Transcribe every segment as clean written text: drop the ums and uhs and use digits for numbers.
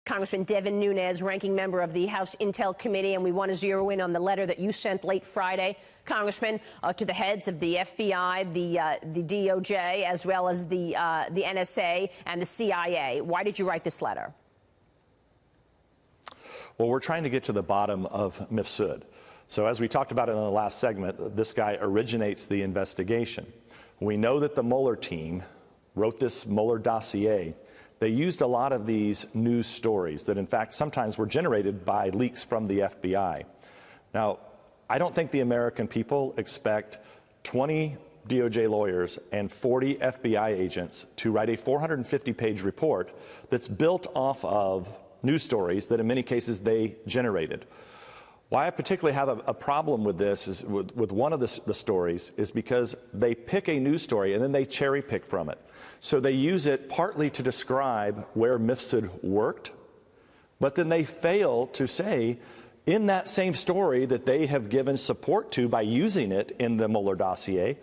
Congressman Devin Nunes, ranking member of the House Intel Committee, and we want to zero in on the letter that you sent late Friday, Congressman, to the heads of the FBI, the DOJ, as well as the NSA and the CIA. Why did you write this letter? Well, we're trying to get to the bottom of Mifsud. So as we talked about in the last segment, this guy originates the investigation. We know that the Mueller team wrote this Mueller dossier. They used a lot of these news stories that, in fact, sometimes were generated by leaks from the FBI. Now, I don't think the American people expect 20 DOJ lawyers and 40 FBI agents to write a 450-page report that's built off of news stories that, in many cases, they generated. Why I particularly have a problem with this is with one of the stories is because they pick a news story and then they cherry pick from it. So they use it partly to describe where Mifsud worked, but then they fail to say in that same story that they have given support to by using it in the Mueller dossier,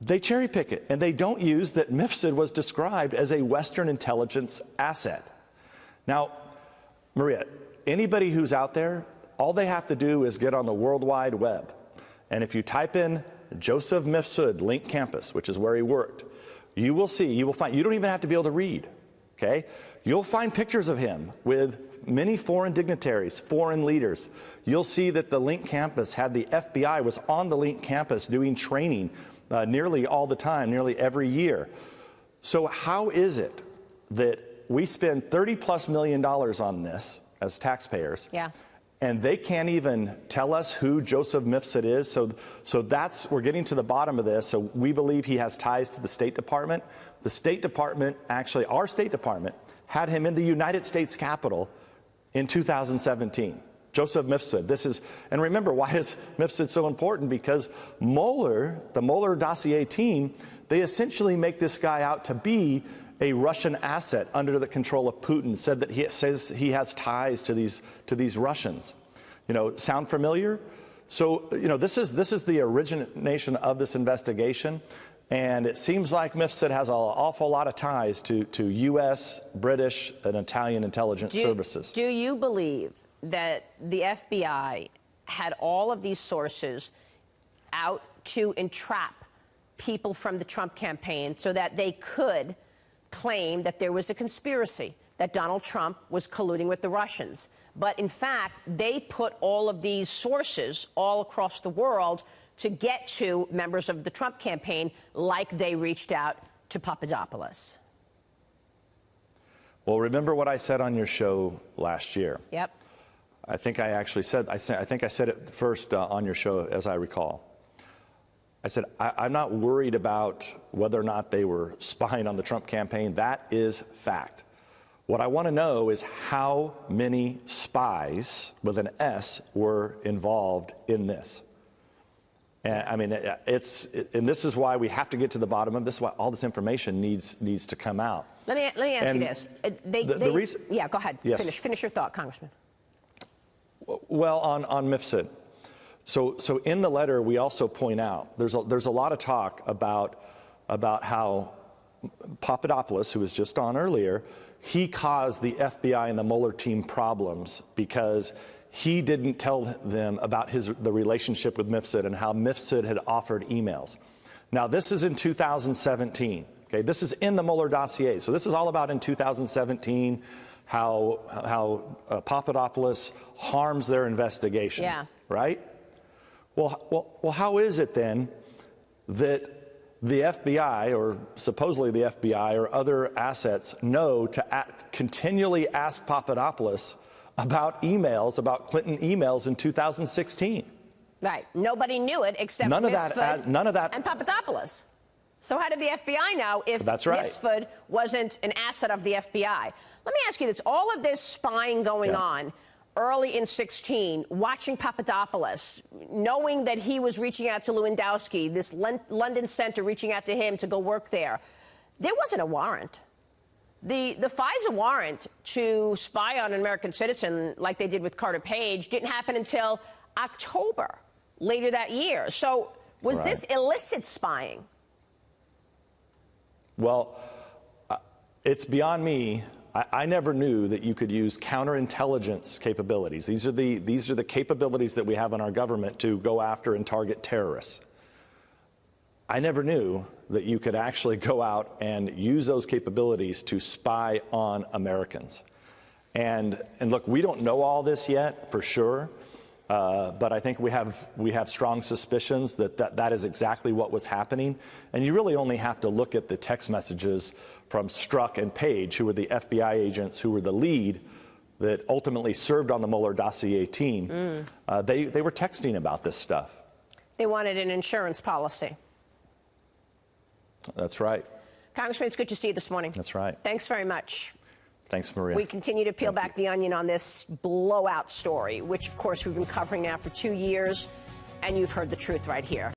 they cherry pick it and they don't use that Mifsud was described as a Western intelligence asset. Now, Maria, anybody who's out there, all they have to do is get on the World Wide Web. And if you type in Joseph Mifsud, Link Campus, which is where he worked, you will see, you will find, you don't even have to be able to read, okay? You'll find pictures of him with many foreign dignitaries, foreign leaders. You'll see that the Link Campus had the FBI was on the Link Campus doing training nearly all the time, nearly every year. So how is it that we spend $30+ million on this as taxpayers? Yeah. And they can't even tell us who Joseph Mifsud is. So that's, we're getting to the bottom of this. So we believe he has ties to the State Department. The State Department, actually, our State Department, had him in the United States Capitol in 2017. Joseph Mifsud. This is, and remember, why is Mifsud so important? Because Mueller, the Mueller dossier team, they essentially make this guy out to be a Russian asset under the control of Putin, said that he says he has ties to these Russians. You know, sound familiar? So, you know, this is the origination of this investigation, and it seems like Mifsud has an awful lot of ties to U.S., British, and Italian intelligence services. Do you believe that the FBI had all of these sources out to entrap people from the Trump campaign so that they could claim that there was a conspiracy, that Donald Trump was colluding with the Russians? But in fact, they put all of these sources all across the world to get to members of the Trump campaign, like they reached out to Papadopoulos. Well, remember what I said on your show last year? Yep. I think I actually said, I think I said it first on your show, as I recall. I said, I'm not worried about whether or not they were spying on the Trump campaign. That is fact. What I want to know is how many spies with an S were involved in this. And I mean, and this is why we have to get to the bottom of this. Why all this information needs to come out. Let me ask you this. Yeah, go ahead. Yes. Finish your thought, Congressman. Well, on Mifsud. So in the letter, we also point out there's a lot of talk about how Papadopoulos, who was just on earlier, he caused the FBI and the Mueller team problems because he didn't tell them about the relationship with Mifsud and how Mifsud had offered emails. Now, this is in 2017. Okay, this is in the Mueller dossier. So this is all about in 2017 how Papadopoulos harms their investigation. Yeah. Right? Well, how is it then that the FBI, or supposedly the FBI, or other assets know to continually ask Papadopoulos about emails, about Clinton emails in 2016? Right. Nobody knew it except Mifsud and Papadopoulos. So how did the FBI know if Mifsud wasn't an asset of the FBI? Let me ask you this. All of this spying going on early in 16, watching Papadopoulos, knowing that he was reaching out to Lewandowski, this London center reaching out to him to go work there, there wasn't a warrant. The FISA warrant to spy on an American citizen, like they did with Carter Page, didn't happen until October later that year. So was this illicit spying? Well, it's beyond me I never knew that you could use counterintelligence capabilities. These are the capabilities that we have in our government to go after and target terrorists. I never knew that you could actually go out and use those capabilities to spy on Americans. And look, we don't know all this yet for sure, but I think we have strong suspicions that is exactly what was happening. And you really only have to look at the text messages from Strzok and Page, who were the FBI agents who were the lead that ultimately served on the Mueller dossier team. They were texting about this stuff. They wanted an insurance policy. That's right. Congressman, it's good to see you this morning. That's right. Thanks very much. Thanks, Maria. We continue to peel back the onion on this blowout story, which, of course, we've been covering now for 2 years, and you've heard the truth right here.